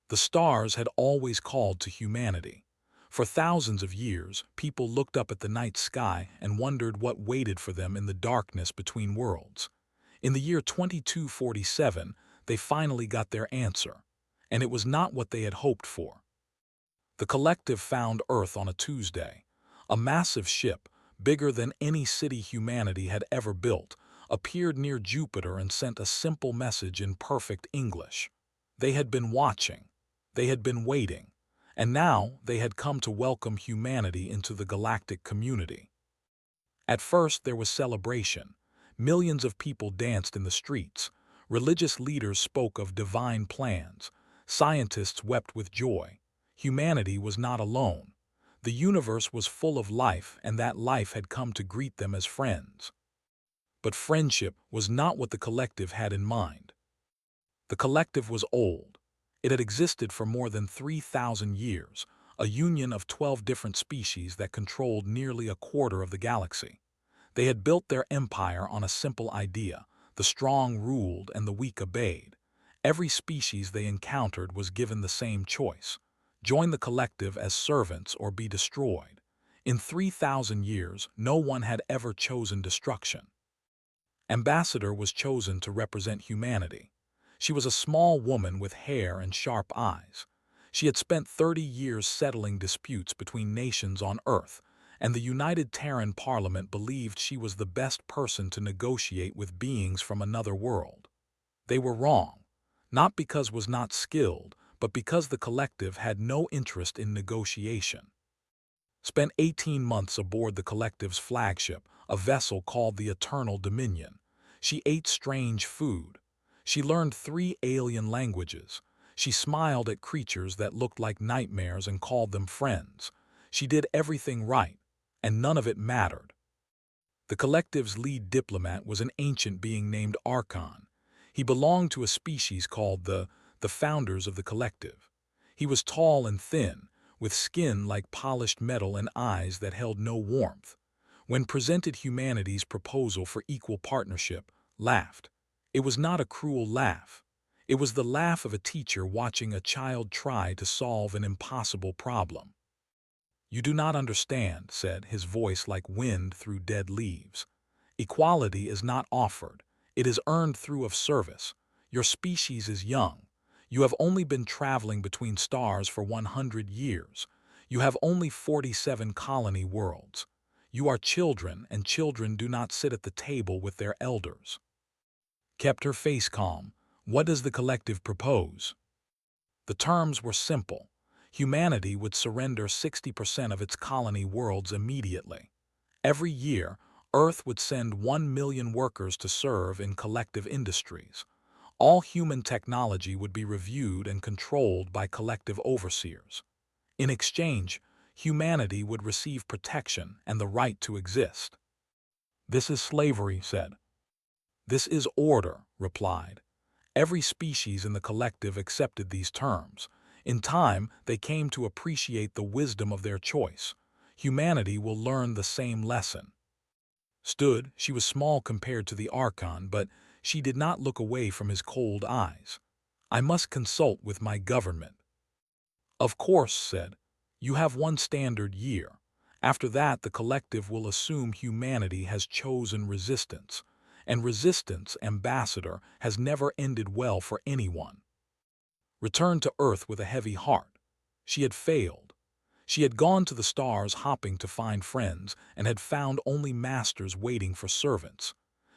The stars had always called to humanity. For thousands of years, people looked up at the night sky and wondered what waited for them in the darkness between worlds. In the year 2247, they finally got their answer, and it was not what they had hoped for. The collective found Earth on a Tuesday. A massive ship, bigger than any city humanity had ever built, appeared near Jupiter and sent a simple message in perfect English. They had been watching. They had been waiting. And now they had come to welcome humanity into the galactic community. At first there was celebration. Millions of people danced in the streets. Religious leaders spoke of divine plans. Scientists wept with joy. Humanity was not alone. The universe was full of life, and that life had come to greet them as friends. But friendship was not what the collective had in mind. The collective was old. It had existed for more than 3,000 years, a union of 12 different species that controlled nearly a quarter of the galaxy. They had built their empire on a simple idea: the strong ruled and the weak obeyed. Every species they encountered was given the same choice: join the collective as servants or be destroyed. In 3,000 years, no one had ever chosen destruction. Ambassador was chosen to represent humanity. She was a small woman with hair and sharp eyes. She had spent 30 years settling disputes between nations on Earth, and the United Terran Parliament believed she was the best person to negotiate with beings from another world. They were wrong, not because was not skilled, but because the collective had no interest in negotiation. Spent 18 months aboard the collective's flagship, a vessel called the Eternal Dominion. She ate strange food. She learned 3 alien languages. She smiled at creatures that looked like nightmares and called them friends. She did everything right, and none of it mattered. The collective's lead diplomat was an ancient being named Archon. He belonged to a species called the founders of the collective. He was tall and thin, with skin like polished metal and eyes that held no warmth. When presented humanity's proposal for equal partnership, laughed. It was not a cruel laugh. It was the laugh of a teacher watching a child try to solve an impossible problem. "You do not understand," said his voice like wind through dead leaves. "Equality is not offered. It is earned through of service. Your species is young. You have only been traveling between stars for 100 years. You have only 47 colony worlds. You are children, and children do not sit at the table with their elders." Kept her face calm. "What does the collective propose?" The terms were simple. Humanity would surrender 60% of its colony worlds immediately. Every year, Earth would send 1 million workers to serve in collective industries. All human technology would be reviewed and controlled by collective overseers. In exchange, humanity would receive protection and the right to exist. "This is slavery," said. "This is order," replied. Every species in the collective accepted these terms. In time, they came to appreciate the wisdom of their choice. Humanity will learn the same lesson. She was small compared to the Archon, but she did not look away from his cold eyes. "I must consult with my government." "Of course," said. "You have 1 standard year. After that, the collective will assume humanity has chosen resistance. And resistance, Ambassador, has never ended well for anyone." Returned to Earth with a heavy heart. She had failed. She had gone to the stars hopping to find friends and had found only masters waiting for servants.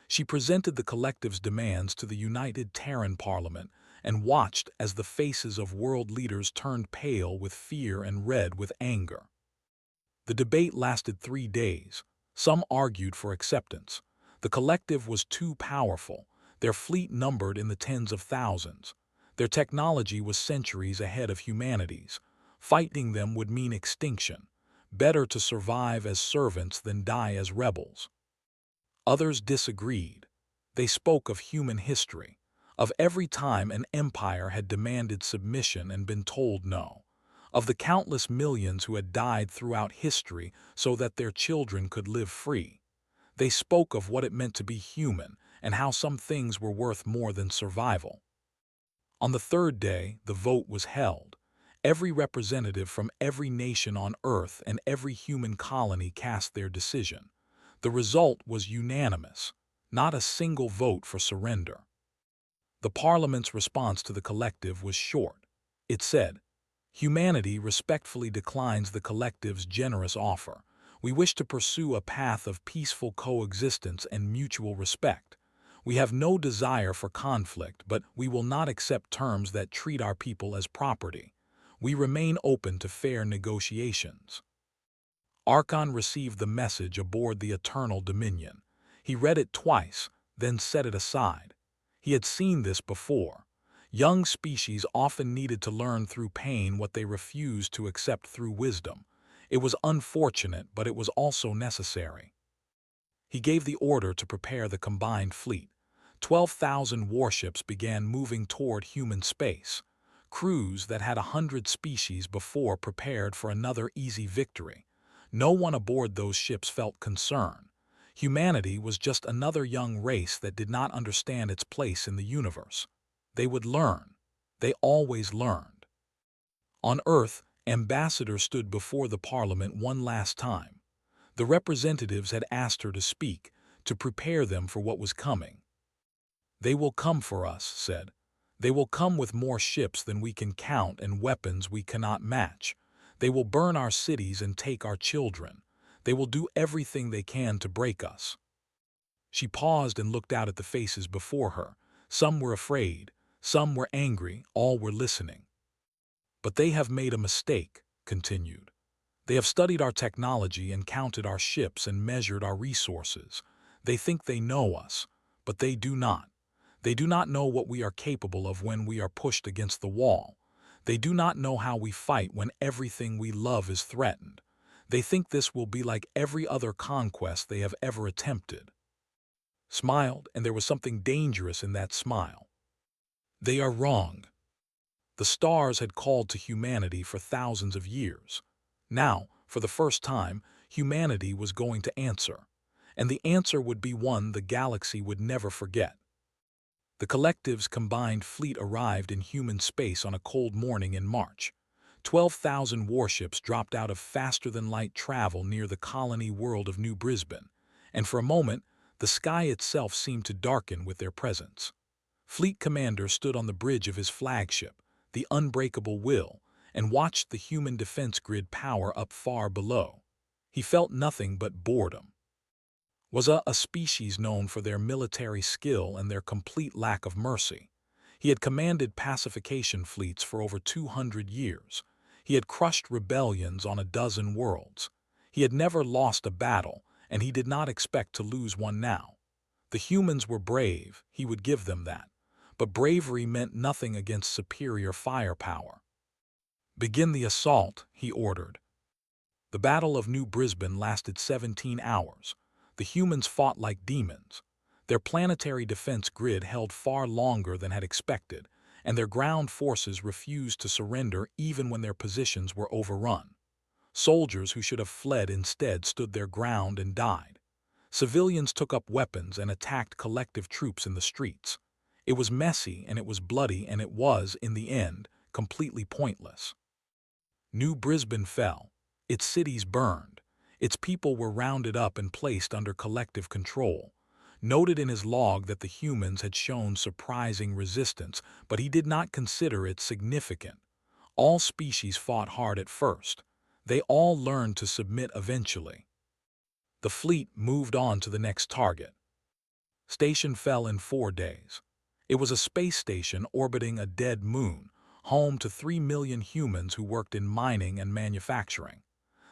She presented the collective's demands to the United Terran Parliament and watched as the faces of world leaders turned pale with fear and red with anger. The debate lasted 3 days. Some argued for acceptance. The collective was too powerful. Their fleet numbered in the tens of thousands. Their technology was centuries ahead of humanity's. Fighting them would mean extinction. Better to survive as servants than die as rebels. Others disagreed. They spoke of human history, of every time an empire had demanded submission and been told no, of the countless millions who had died throughout history so that their children could live free. They spoke of what it meant to be human and how some things were worth more than survival. On the third day, the vote was held. Every representative from every nation on Earth and every human colony cast their decision. The result was unanimous, not a single vote for surrender. The Parliament's response to the collective was short. It said, "Humanity respectfully declines the collective's generous offer. We wish to pursue a path of peaceful coexistence and mutual respect. We have no desire for conflict, but we will not accept terms that treat our people as property. We remain open to fair negotiations." Archon received the message aboard the Eternal Dominion. He read it twice, then set it aside. He had seen this before. Young species often needed to learn through pain what they refused to accept through wisdom. It was unfortunate, but it was also necessary. He gave the order to prepare the combined fleet. 12,000 warships began moving toward human space. Crews that had 100 species before prepared for another easy victory. No one aboard those ships felt concern. Humanity was just another young race that did not understand its place in the universe. They would learn. They always learned. On Earth, ambassadors stood before the Parliament one last time. The representatives had asked her to speak, to prepare them for what was coming. "They will come for us," said. "They will come with more ships than we can count and weapons we cannot match. They will burn our cities and take our children. They will do everything they can to break us." She paused and looked out at the faces before her. Some were afraid, some were angry, all were listening. "But they have made a mistake," continued. "They have studied our technology and counted our ships and measured our resources. They think they know us, but they do not. They do not know what we are capable of when we are pushed against the wall. They do not know how we fight when everything we love is threatened. They think this will be like every other conquest they have ever attempted." Smiled, and there was something dangerous in that smile. "They are wrong." The stars had called to humanity for thousands of years. Now, for the first time, humanity was going to answer. And the answer would be one the galaxy would never forget. The collective's combined fleet arrived in human space on a cold morning in March. 12,000 warships dropped out of faster-than-light travel near the colony world of New Brisbane, and for a moment, the sky itself seemed to darken with their presence. Fleet Commander stood on the bridge of his flagship, the Unbreakable Will, and watched the human defense grid power up far below. He felt nothing but boredom. Was a species known for their military skill and their complete lack of mercy. He had commanded pacification fleets for over 200 years. He had crushed rebellions on a dozen worlds. He had never lost a battle, and he did not expect to lose one now. The humans were brave, he would give them that. But bravery meant nothing against superior firepower. "Begin the assault," he ordered. The Battle of New Brisbane lasted 17 hours. The humans fought like demons. Their planetary defense grid held far longer than had expected, and their ground forces refused to surrender even when their positions were overrun. Soldiers who should have fled instead stood their ground and died. Civilians took up weapons and attacked collective troops in the streets. It was messy and it was bloody and it was, in the end, completely pointless. New Brisbane fell. Its cities burned. Its people were rounded up and placed under collective control. Noted in his log that the humans had shown surprising resistance, but he did not consider it significant. All species fought hard at first. They all learned to submit eventually. The fleet moved on to the next target. Station fell in 4 days. It was a space station orbiting a dead moon, home to 3 million humans who worked in mining and manufacturing.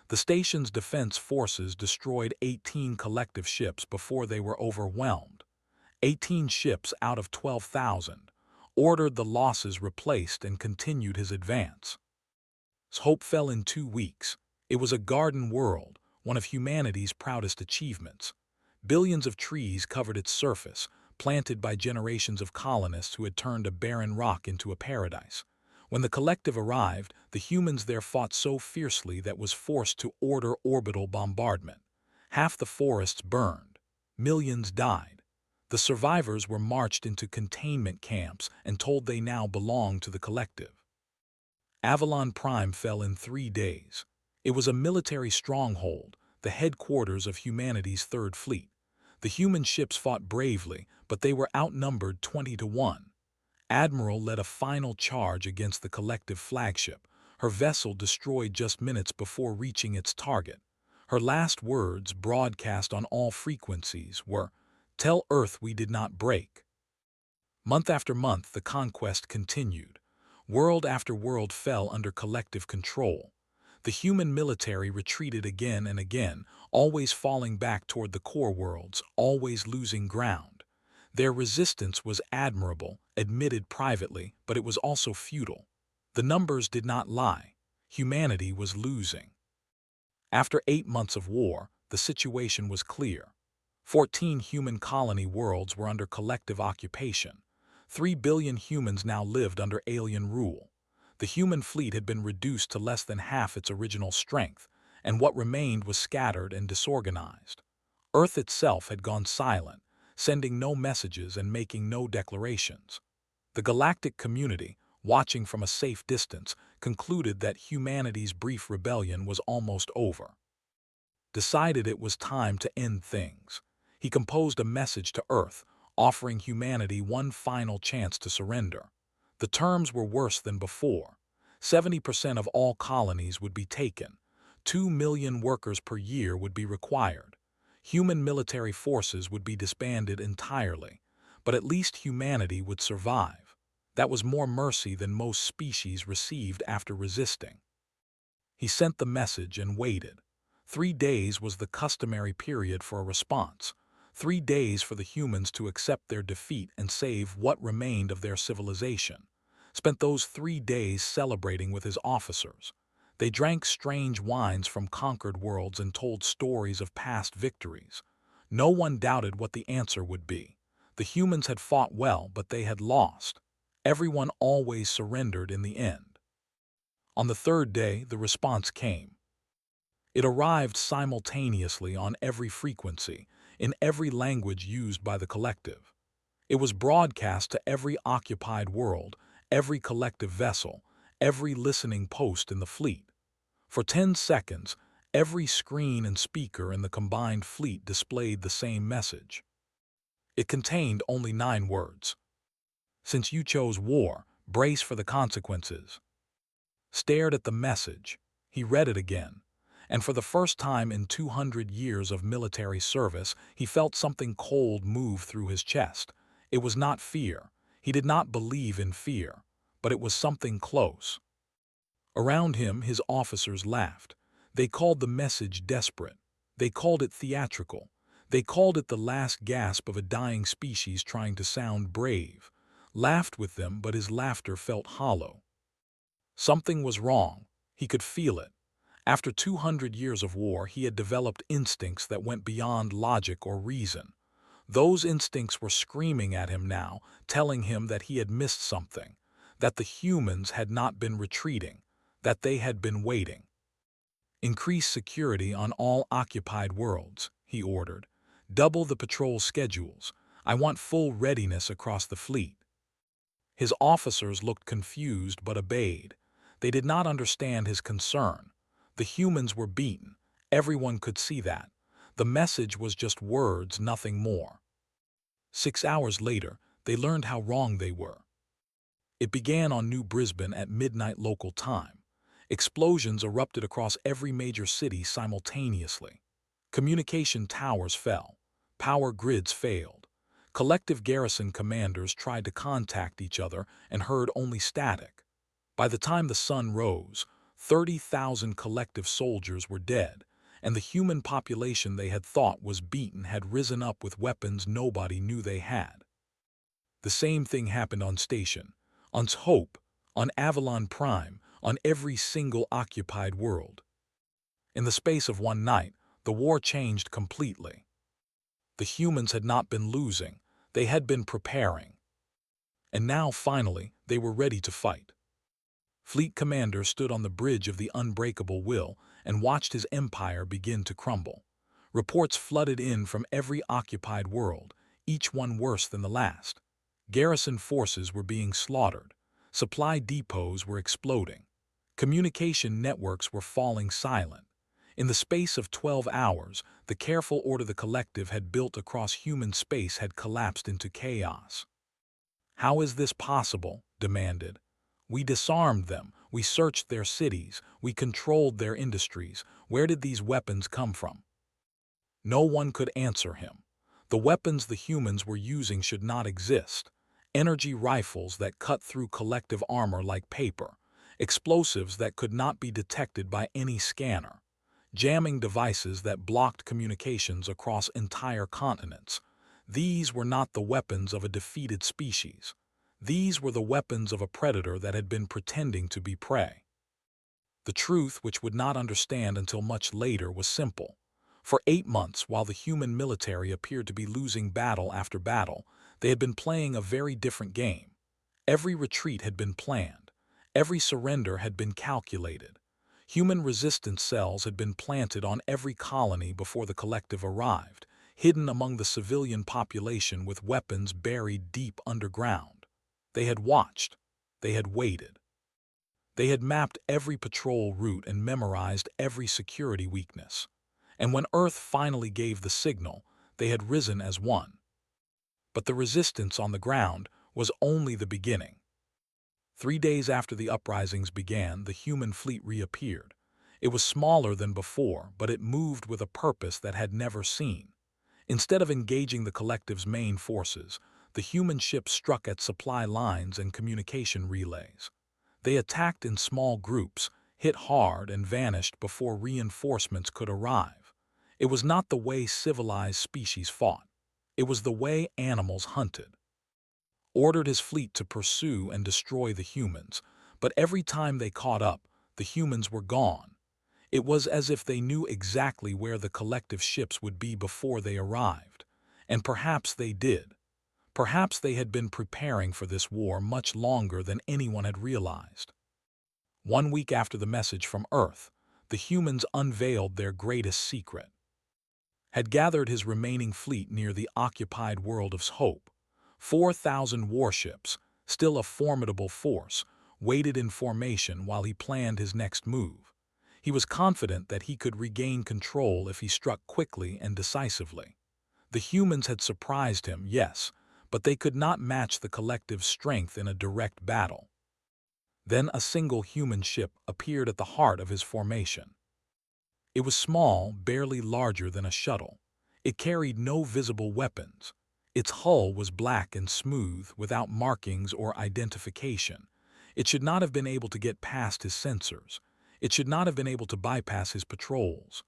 The station's defense forces destroyed 18 collective ships before they were overwhelmed. 18 ships out of 12,000, ordered the losses replaced and continued his advance. His hope fell in 2 weeks. It was a garden world, one of humanity's proudest achievements. Billions of trees covered its surface, planted by generations of colonists who had turned a barren rock into a paradise. When the collective arrived, the humans there fought so fiercely that was forced to order orbital bombardment. Half the forests burned. Millions died. The survivors were marched into containment camps and told they now belonged to the collective. Avalon Prime fell in 3 days. It was a military stronghold, the headquarters of humanity's Third Fleet. The human ships fought bravely, but they were outnumbered 20-1. Admiral led a final charge against the collective flagship. Her vessel destroyed just minutes before reaching its target. Her last words, broadcast on all frequencies, were, "Tell Earth we did not break." Month after month, the conquest continued. World after world fell under collective control. The human military retreated again and again, always falling back toward the core worlds, always losing ground. Their resistance was admirable, admitted privately, but it was also futile. The numbers did not lie. Humanity was losing. After 8 months of war, the situation was clear. 14 human colony worlds were under collective occupation. 3 billion humans now lived under alien rule. The human fleet had been reduced to less than half its original strength, and what remained was scattered and disorganized. Earth itself had gone silent, sending no messages and making no declarations. The galactic community, watching from a safe distance, concluded that humanity's brief rebellion was almost over. Decided it was time to end things. He composed a message to Earth, offering humanity one final chance to surrender. The terms were worse than before. 70% of all colonies would be taken. 2 million workers per year would be required. Human military forces would be disbanded entirely, but at least humanity would survive. That was more mercy than most species received after resisting. He sent the message and waited. 3 days was the customary period for a response. 3 days for the humans to accept their defeat and save what remained of their civilization. Spent those 3 days celebrating with his officers. They drank strange wines from conquered worlds and told stories of past victories. No one doubted what the answer would be. The humans had fought well, but they had lost. Everyone always surrendered in the end. On the 3rd day, the response came. It arrived simultaneously on every frequency, in every language used by the collective. It was broadcast to every occupied world, every collective vessel, every listening post in the fleet. For 10 seconds, every screen and speaker in the combined fleet displayed the same message. It contained only 9 words. "Since you chose war, brace for the consequences." Stared at the message. He read it again. And for the first time in 200 years of military service, he felt something cold move through his chest. It was not fear. He did not believe in fear, but it was something close. Around him, his officers laughed. They called the message desperate. They called it theatrical. They called it the last gasp of a dying species trying to sound brave. Laughed with them, but his laughter felt hollow. Something was wrong. He could feel it. After 200 years of war, he had developed instincts that went beyond logic or reason. Those instincts were screaming at him now, telling him that he had missed something, that the humans had not been retreating, that they had been waiting. "Increase security on all occupied worlds," he ordered. "Double the patrol schedules. I want full readiness across the fleet." His officers looked confused but obeyed. They did not understand his concern. The humans were beaten. Everyone could see that. The message was just words, nothing more. 6 hours later, they learned how wrong they were. It began on New Brisbane at midnight local time. Explosions erupted across every major city simultaneously. Communication towers fell. Power grids failed. Collective garrison commanders tried to contact each other and heard only static. By the time the sun rose, 30,000 collective soldiers were dead, and the human population they had thought was beaten had risen up with weapons nobody knew they had. The same thing happened on Station, on Hope, on Avalon Prime, on every single occupied world. In the space of one night, the war changed completely. The humans had not been losing, they had been preparing. And now, finally, they were ready to fight. Fleet Commander stood on the bridge of the unbreakable will and watched his empire begin to crumble. Reports flooded in from every occupied world, each one worse than the last. Garrison forces were being slaughtered. Supply depots were exploding. Communication networks were falling silent. In the space of 12 hours, the careful order the collective had built across human space had collapsed into chaos. "How is this possible?" demanded. "We disarmed them, we searched their cities, we controlled their industries. Where did these weapons come from?" No one could answer him. The weapons the humans were using should not exist. Energy rifles that cut through collective armor like paper. Explosives that could not be detected by any scanner. Jamming devices that blocked communications across entire continents. These were not the weapons of a defeated species. These were the weapons of a predator that had been pretending to be prey. The truth, which would not understand until much later, was simple. For 8 months, while the human military appeared to be losing battle after battle, they had been playing a very different game. Every retreat had been planned. Every surrender had been calculated. Human resistance cells had been planted on every colony before the collective arrived, hidden among the civilian population with weapons buried deep underground. They had watched. They had waited. They had mapped every patrol route and memorized every security weakness. And when Earth finally gave the signal, they had risen as one. But the resistance on the ground was only the beginning. 3 days after the uprisings began, the human fleet reappeared. It was smaller than before, but it moved with a purpose that had never seen. Instead of engaging the collective's main forces, the human ships struck at supply lines and communication relays. They attacked in small groups, hit hard, and vanished before reinforcements could arrive. It was not the way civilized species fought. It was the way animals hunted. Ordered his fleet to pursue and destroy the humans, but every time they caught up, the humans were gone. It was as if they knew exactly where the collective ships would be before they arrived. And perhaps they did. Perhaps they had been preparing for this war much longer than anyone had realized. 1 week after the message from Earth, the humans unveiled their greatest secret. Had gathered his remaining fleet near the occupied world of Hope. 4,000 warships, still a formidable force, waited in formation while he planned his next move. He was confident that he could regain control if he struck quickly and decisively. The humans had surprised him, yes, but they could not match the collective's strength in a direct battle. Then a single human ship appeared at the heart of his formation. It was small, barely larger than a shuttle. It carried no visible weapons. Its hull was black and smooth, without markings or identification. It should not have been able to get past his sensors. It should not have been able to bypass his patrols.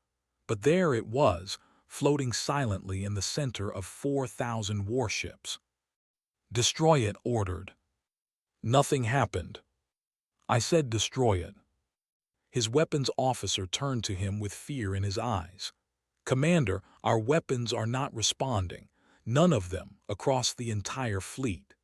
But there it was, floating silently in the center of 4,000 warships. "Destroy it," ordered. Nothing happened. "I said destroy it." His weapons officer turned to him with fear in his eyes. "Commander, our weapons are not responding. None of them, across the entire fleet."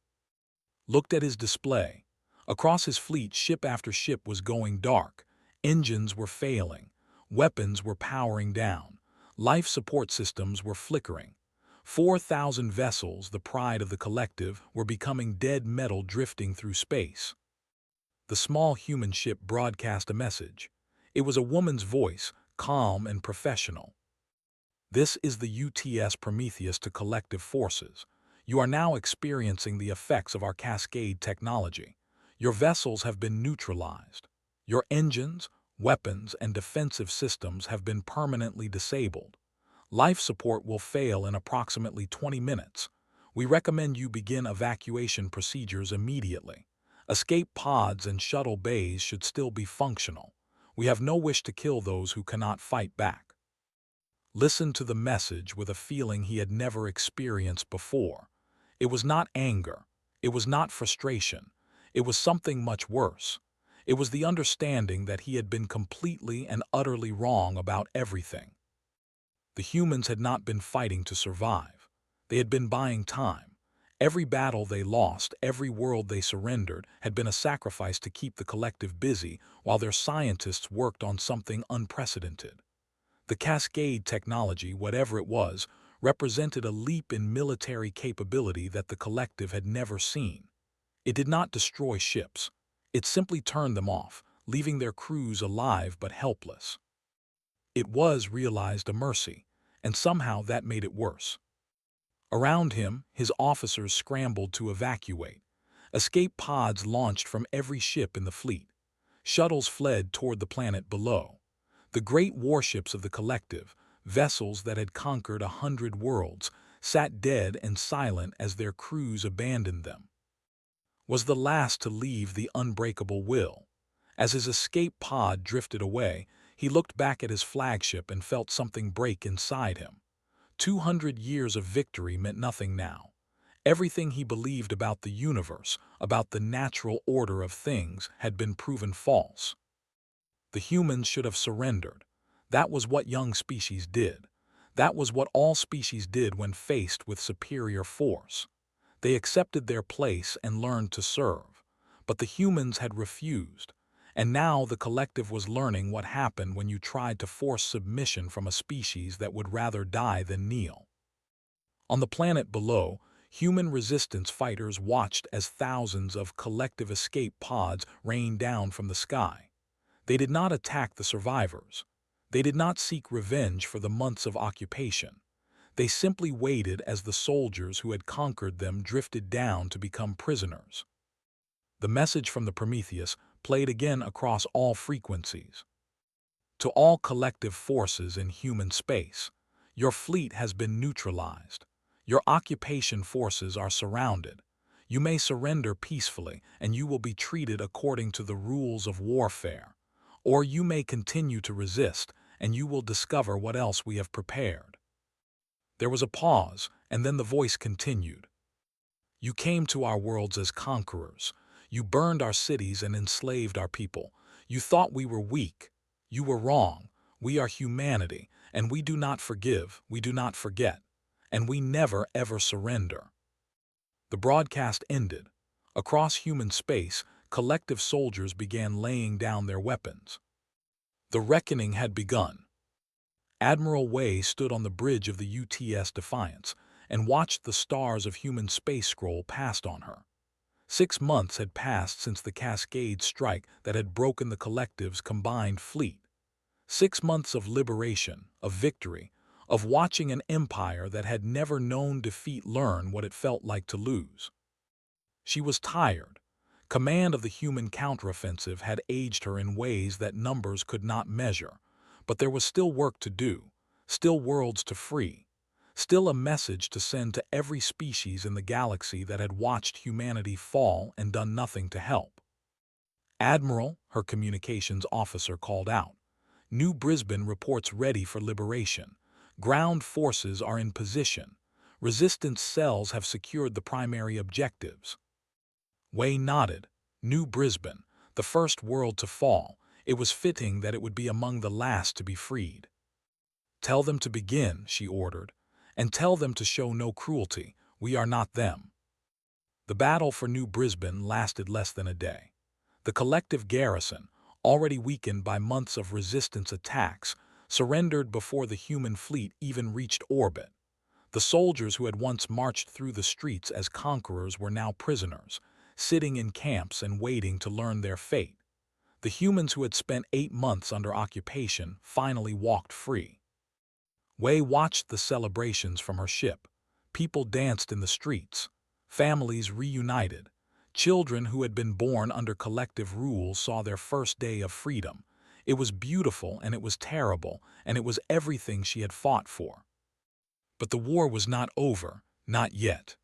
Looked at his display. Across his fleet, ship after ship was going dark. Engines were failing. Weapons were powering down. Life support systems were flickering. 4,000 vessels, the pride of the collective, were becoming dead metal drifting through space. The small human ship broadcast a message. It was a woman's voice, calm and professional. "This is the UTS Prometheus to collective forces. You are now experiencing the effects of our cascade technology. Your vessels have been neutralized. Your engines, weapons, and defensive systems have been permanently disabled. Life support will fail in approximately 20 minutes. We recommend you begin evacuation procedures immediately. Escape pods and shuttle bays should still be functional. We have no wish to kill those who cannot fight back." Listened to the message with a feeling he had never experienced before. It was not anger. It was not frustration. It was something much worse. It was the understanding that he had been completely and utterly wrong about everything. The humans had not been fighting to survive. They had been buying time. Every battle they lost, every world they surrendered, had been a sacrifice to keep the collective busy while their scientists worked on something unprecedented. The cascade technology, whatever it was, represented a leap in military capability that the collective had never seen. It did not destroy ships. It simply turned them off, leaving their crews alive but helpless. It was realized a mercy, and somehow that made it worse. Around him, his officers scrambled to evacuate. Escape pods launched from every ship in the fleet. Shuttles fled toward the planet below. The great warships of the collective, vessels that had conquered 100 worlds, sat dead and silent as their crews abandoned them. Was the last to leave the unbreakable will. As his escape pod drifted away, he looked back at his flagship and felt something break inside him. 200 years of victory meant nothing now. Everything he believed about the universe, about the natural order of things, had been proven false. The humans should have surrendered. That was what young species did. That was what all species did when faced with superior force. They accepted their place and learned to serve. But the humans had refused. And now the collective was learning what happened when you tried to force submission from a species that would rather die than kneel. On the planet below, human resistance fighters watched as thousands of collective escape pods rained down from the sky. They did not attack the survivors. They did not seek revenge for the months of occupation. They simply waited as the soldiers who had conquered them drifted down to become prisoners. The message from the Prometheus played again across all frequencies. To all collective forces in human space, your fleet has been neutralized. Your occupation forces are surrounded. You may surrender peacefully, and you will be treated according to the rules of warfare. Or you may continue to resist, and you will discover what else we have prepared. There was a pause, and then the voice continued. You came to our worlds as conquerors. You burned our cities and enslaved our people. You thought we were weak. You were wrong. We are humanity, and we do not forgive, we do not forget, and we never ever surrender. The broadcast ended. Across human space, collective soldiers began laying down their weapons. The reckoning had begun. Admiral Wei stood on the bridge of the UTS Defiance and watched the stars of human space scroll past on her. 6 months had passed since the Cascade strike that had broken the collective's combined fleet. 6 months of liberation, of victory, of watching an empire that had never known defeat learn what it felt like to lose. She was tired. Command of the human counteroffensive had aged her in ways that numbers could not measure. But there was still work to do, still worlds to free, still a message to send to every species in the galaxy that had watched humanity fall and done nothing to help. Admiral, her communications officer called out. New Brisbane reports ready for liberation. Ground forces are in position. Resistance cells have secured the primary objectives. Wei nodded. New Brisbane, the first world to fall. It was fitting that it would be among the last to be freed. Tell them to begin, she ordered, and tell them to show no cruelty. We are not them. The battle for New Brisbane lasted less than a day. The collective garrison, already weakened by months of resistance attacks, surrendered before the human fleet even reached orbit. The soldiers who had once marched through the streets as conquerors were now prisoners, sitting in camps and waiting to learn their fate. The humans who had spent 8 months under occupation finally walked free. Wei watched the celebrations from her ship. People danced in the streets. Families reunited. Children who had been born under collective rule saw their first day of freedom. It was beautiful and it was terrible, and it was everything she had fought for. But the war was not over, not yet.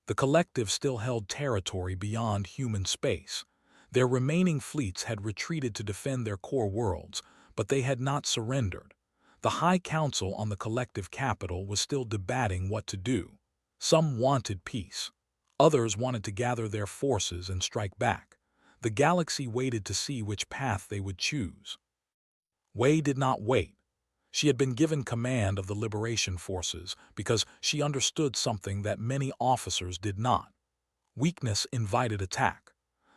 The collective still held territory beyond human space. Their remaining fleets had retreated to defend their core worlds, but they had not surrendered. The High Council on the collective capital was still debating what to do. Some wanted peace. Others wanted to gather their forces and strike back. The galaxy waited to see which path they would choose. Wei did not wait. She had been given command of the liberation forces because she understood something that many officers did not. Weakness invited attack.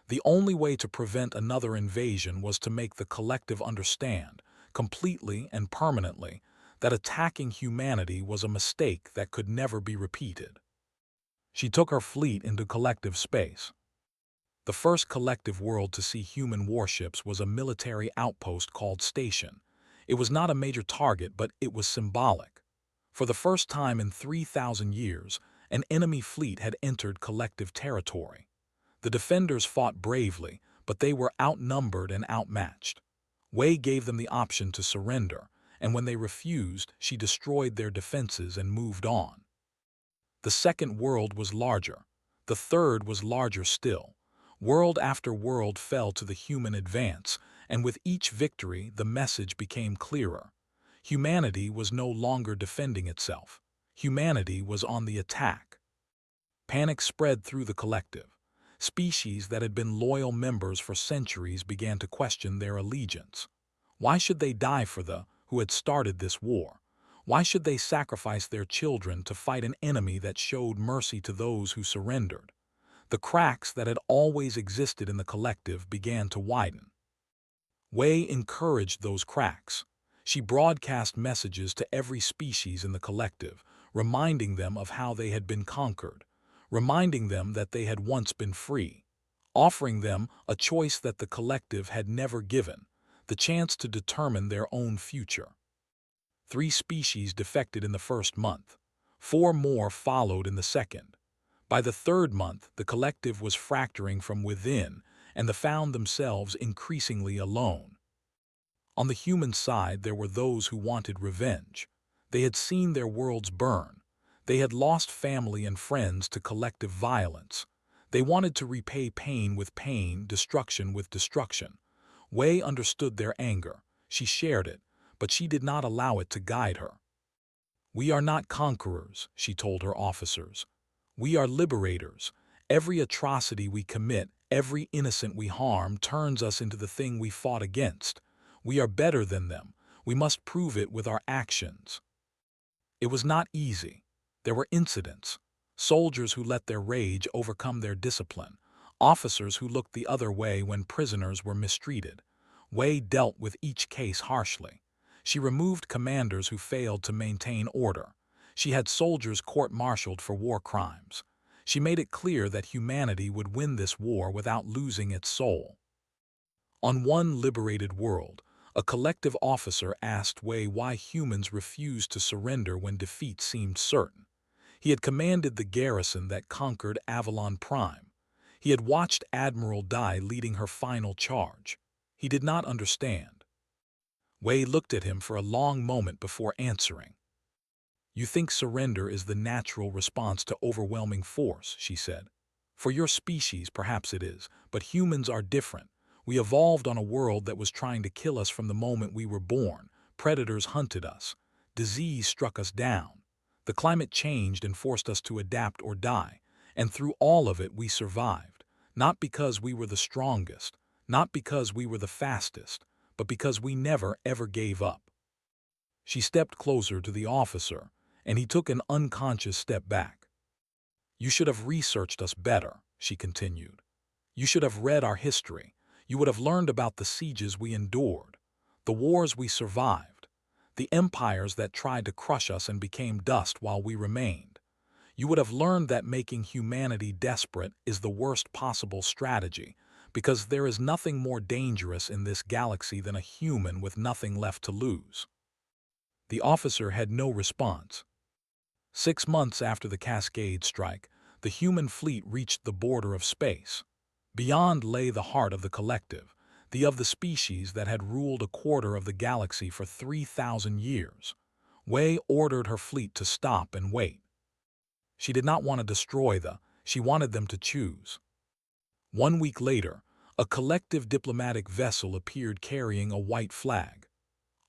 The only way to prevent another invasion was to make the collective understand, completely and permanently, that attacking humanity was a mistake that could never be repeated. She took her fleet into collective space. The first collective world to see human warships was a military outpost called Station. It was not a major target, but it was symbolic. For the first time in 3,000 years, an enemy fleet had entered collective territory. The defenders fought bravely, but they were outnumbered and outmatched. Wei gave them the option to surrender, and when they refused, she destroyed their defenses and moved on. The second world was larger. The third was larger still. World after world fell to the human advance, and with each victory the message became clearer. Humanity was no longer defending itself. Humanity was on the attack. Panic spread through the collective. Species that had been loyal members for centuries began to question their allegiance. Why should they die for the who had started this war? Why should they sacrifice their children to fight an enemy that showed mercy to those who surrendered? The cracks that had always existed in the collective began to widen. Wei encouraged those cracks. She broadcast messages to every species in the collective, reminding them of how they had been conquered, reminding them that they had once been free, offering them a choice that the collective had never given, the chance to determine their own future. 3 species defected in the first month. 4 more followed in the second. By the third month, the collective was fracturing from within, and they found themselves increasingly alone. On the human side, there were those who wanted revenge. They had seen their worlds burn. They had lost family and friends to collective violence. They wanted to repay pain with pain, destruction with destruction. Wei understood their anger. She shared it, but she did not allow it to guide her. "We are not conquerors," she told her officers. "We are liberators. Every atrocity we commit, every innocent we harm, turns us into the thing we fought against. We are better than them. We must prove it with our actions." It was not easy. There were incidents. Soldiers who let their rage overcome their discipline. Officers who looked the other way when prisoners were mistreated. Wei dealt with each case harshly. She removed commanders who failed to maintain order. She had soldiers court-martialed for war crimes. She made it clear that humanity would win this war without losing its soul. On one liberated world, a collective officer asked Wei why humans refused to surrender when defeat seemed certain. He had commanded the garrison that conquered Avalon Prime. He had watched Admiral Dai leading her final charge. He did not understand. Wei looked at him for a long moment before answering. "You think surrender is the natural response to overwhelming force," she said. "For your species, perhaps it is, but humans are different. We evolved on a world that was trying to kill us from the moment we were born. Predators hunted us. Disease struck us down. The climate changed and forced us to adapt or die. And through all of it, we survived. Not because we were the strongest, not because we were the fastest, but because we never, ever gave up." She stepped closer to the officer, and he took an unconscious step back. "You should have researched us better," she continued. "You should have read our history. You would have learned about the sieges we endured, the wars we survived, the empires that tried to crush us and became dust while we remained. You would have learned that making humanity desperate is the worst possible strategy, because there is nothing more dangerous in this galaxy than a human with nothing left to lose." The officer had no response. 6 months after the Cascade strike, the human fleet reached the border of space. Beyond lay the heart of the collective, of the species that had ruled a quarter of the galaxy for 3,000 years. Wei ordered her fleet to stop and wait. She did not want to destroy she wanted them to choose. 1 week later, a collective diplomatic vessel appeared carrying a white flag.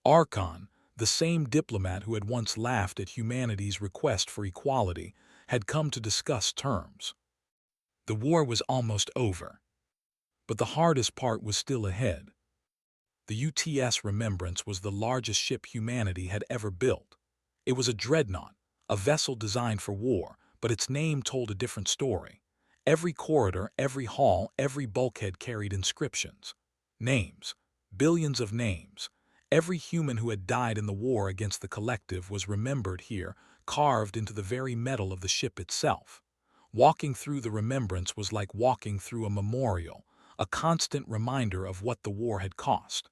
Archon, the same diplomat who had once laughed at humanity's request for equality, had come to discuss terms. The war was almost over. But the hardest part was still ahead. The UTS Remembrance was the largest ship humanity had ever built. It was a dreadnought, a vessel designed for war, but its name told a different story. Every corridor, every hall, every bulkhead carried inscriptions. Names. Billions of names. Every human who had died in the war against the collective was remembered here, carved into the very metal of the ship itself. Walking through the remembrance was like walking through a memorial, a constant reminder of what the war had cost.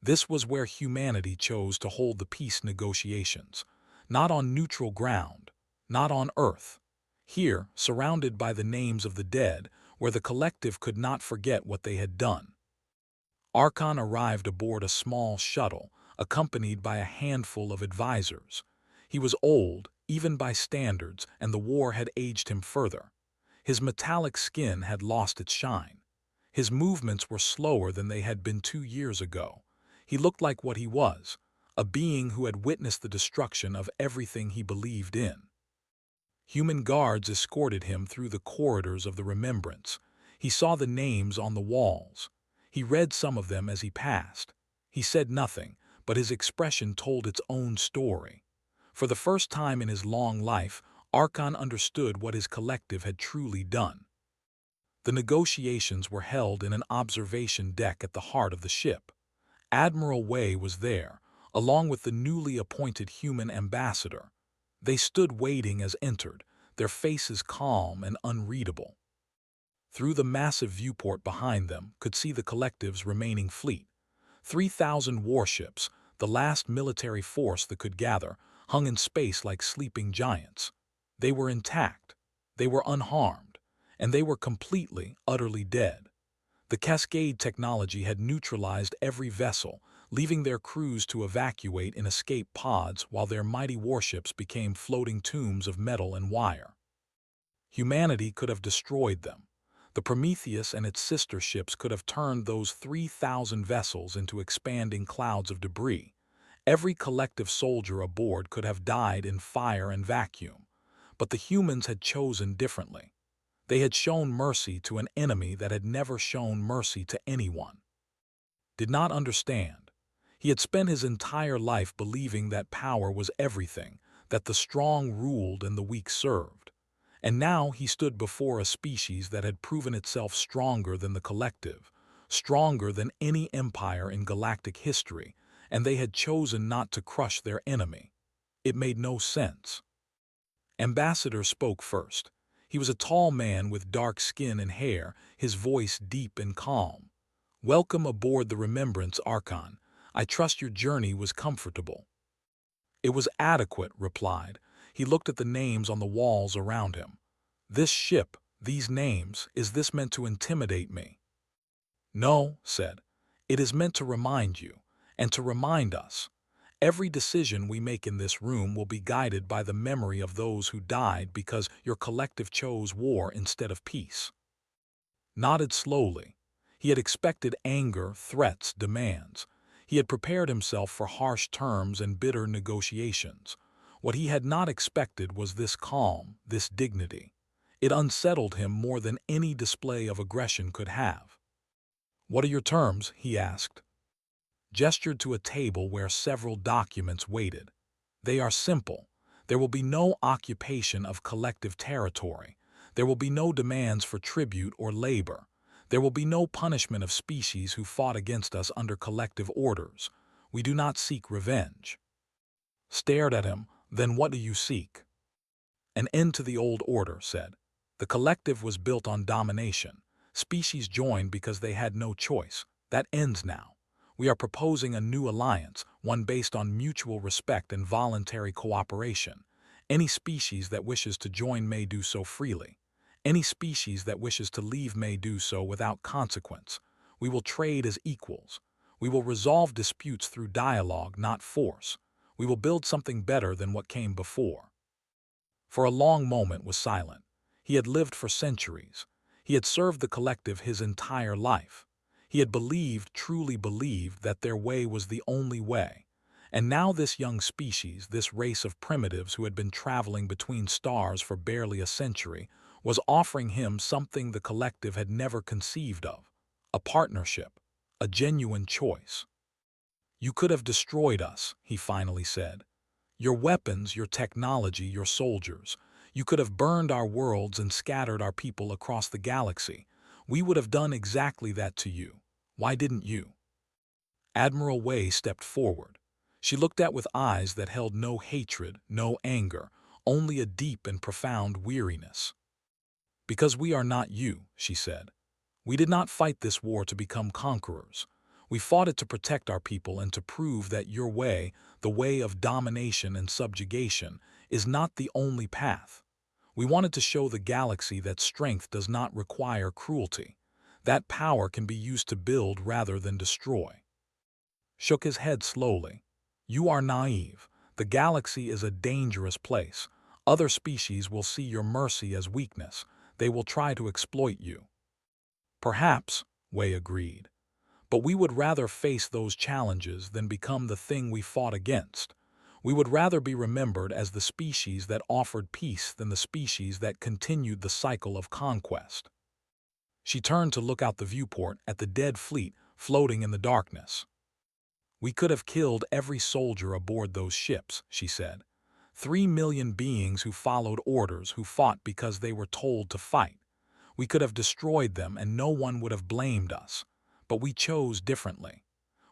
This was where humanity chose to hold the peace negotiations, not on neutral ground, not on Earth. Here, surrounded by the names of the dead, where the collective could not forget what they had done. Archon arrived aboard a small shuttle, accompanied by a handful of advisors. He was old, even by standards, and the war had aged him further. His metallic skin had lost its shine. His movements were slower than they had been 2 years ago. He looked like what he was, a being who had witnessed the destruction of everything he believed in. Human guards escorted him through the corridors of the remembrance. He saw the names on the walls. He read some of them as he passed. He said nothing, but his expression told its own story. For the first time in his long life, Archon understood what his collective had truly done. The negotiations were held in an observation deck at the heart of the ship. Admiral Wei was there, along with the newly appointed human ambassador. They stood waiting as entered, their faces calm and unreadable. Through the massive viewport behind them could see the collective's remaining fleet. 3,000 warships, the last military force that could gather, hung in space like sleeping giants. They were intact, they were unharmed, and they were completely, utterly dead. The Cascade technology had neutralized every vessel, leaving their crews to evacuate in escape pods while their mighty warships became floating tombs of metal and wire. Humanity could have destroyed them. The Prometheus and its sister ships could have turned those 3,000 vessels into expanding clouds of debris. Every collective soldier aboard could have died in fire and vacuum. But the humans had chosen differently. They had shown mercy to an enemy that had never shown mercy to anyone. Did not understand. He had spent his entire life believing that power was everything, that the strong ruled and the weak served. And now he stood before a species that had proven itself stronger than the collective, stronger than any empire in galactic history, and they had chosen not to crush their enemy. It made no sense. Ambassador spoke first. He was a tall man with dark skin and hair, his voice deep and calm. "Welcome aboard the Remembrance, Archon. I trust your journey was comfortable." "It was adequate," replied. He looked at the names on the walls around him. "This ship, these names, is this meant to intimidate me?" "No," said. "It is meant to remind you, and to remind us. Every decision we make in this room will be guided by the memory of those who died because your collective chose war instead of peace." Nodded slowly. He had expected anger, threats, demands. He had prepared himself for harsh terms and bitter negotiations. What he had not expected was this calm, this dignity. It unsettled him more than any display of aggression could have. "What are your terms?" he asked. Gestured to a table where several documents waited. "They are simple. There will be no occupation of collective territory. There will be no demands for tribute or labor. There will be no punishment of species who fought against us under collective orders. We do not seek revenge." Stared at him. "Then what do you seek?" "An end to the old order," said. "The collective was built on domination. Species joined because they had no choice. That ends now. We are proposing a new alliance, one based on mutual respect and voluntary cooperation. Any species that wishes to join may do so freely. Any species that wishes to leave may do so without consequence. We will trade as equals. We will resolve disputes through dialogue, not force. We will build something better than what came before." For a long moment was silent. He had lived for centuries. He had served the collective his entire life. He had believed, truly believed, that their way was the only way. And now this young species, this race of primitives who had been traveling between stars for barely a century, was offering him something the collective had never conceived of: a partnership, a genuine choice. "You could have destroyed us," he finally said. "Your weapons, your technology, your soldiers. You could have burned our worlds and scattered our people across the galaxy. We would have done exactly that to you. Why didn't you?" Admiral Wei stepped forward. She looked at with eyes that held no hatred, no anger, only a deep and profound weariness. "Because we are not you," she said. "We did not fight this war to become conquerors. We fought it to protect our people and to prove that your way, the way of domination and subjugation, is not the only path. We wanted to show the galaxy that strength does not require cruelty. That power can be used to build rather than destroy." Shook his head slowly. "You are naive. The galaxy is a dangerous place. Other species will see your mercy as weakness. They will try to exploit you." "Perhaps," Wei agreed. "But we would rather face those challenges than become the thing we fought against. We would rather be remembered as the species that offered peace than the species that continued the cycle of conquest." She turned to look out the viewport at the dead fleet floating in the darkness. "We could have killed every soldier aboard those ships," she said. 3 million beings who followed orders, who fought because they were told to fight. We could have destroyed them and no one would have blamed us. But we chose differently.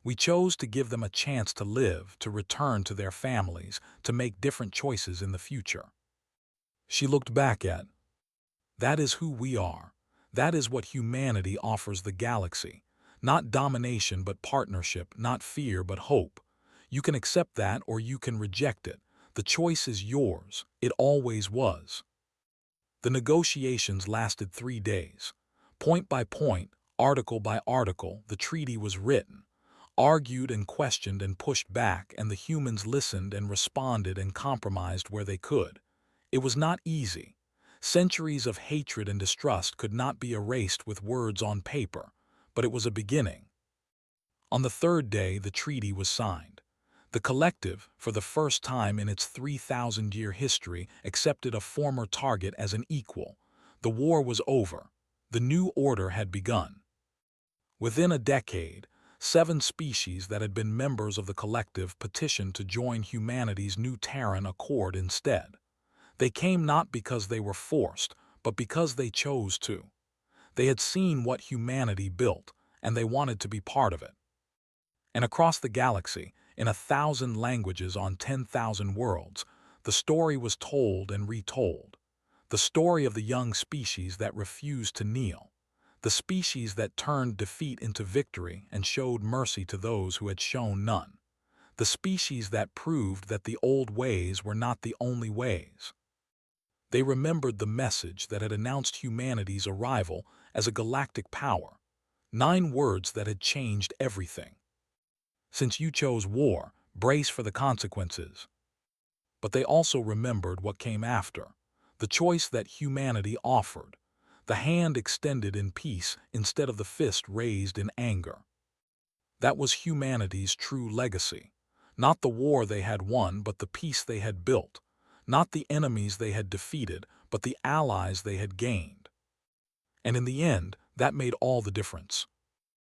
We chose to give them a chance to live, to return to their families, to make different choices in the future." She looked back at, "That is who we are. That is what humanity offers the galaxy. Not domination but partnership, not fear but hope. You can accept that or you can reject it. The choice is yours. It always was." The negotiations lasted 3 days. Point by point, article by article, the treaty was written, argued and questioned and pushed back, and the humans listened and responded and compromised where they could. It was not easy. Centuries of hatred and distrust could not be erased with words on paper, but it was a beginning. On the 3rd day, the treaty was signed. The collective, for the first time in its 3,000-year history, accepted a former target as an equal. The war was over. The new order had begun. Within a decade, 7 species that had been members of the collective petitioned to join humanity's new Terran Accord instead. They came not because they were forced, but because they chose to. They had seen what humanity built, and they wanted to be part of it. And across the galaxy, in 1,000 languages on 10,000 worlds, the story was told and retold. The story of the young species that refused to kneel. The species that turned defeat into victory and showed mercy to those who had shown none. The species that proved that the old ways were not the only ways. They remembered the message that had announced humanity's arrival as a galactic power. 9 words that had changed everything. Since you chose war, brace for the consequences. But they also remembered what came after, the choice that humanity offered, the hand extended in peace instead of the fist raised in anger. That was humanity's true legacy. Not the war they had won, but the peace they had built. Not the enemies they had defeated, but the allies they had gained. And in the end, that made all the difference.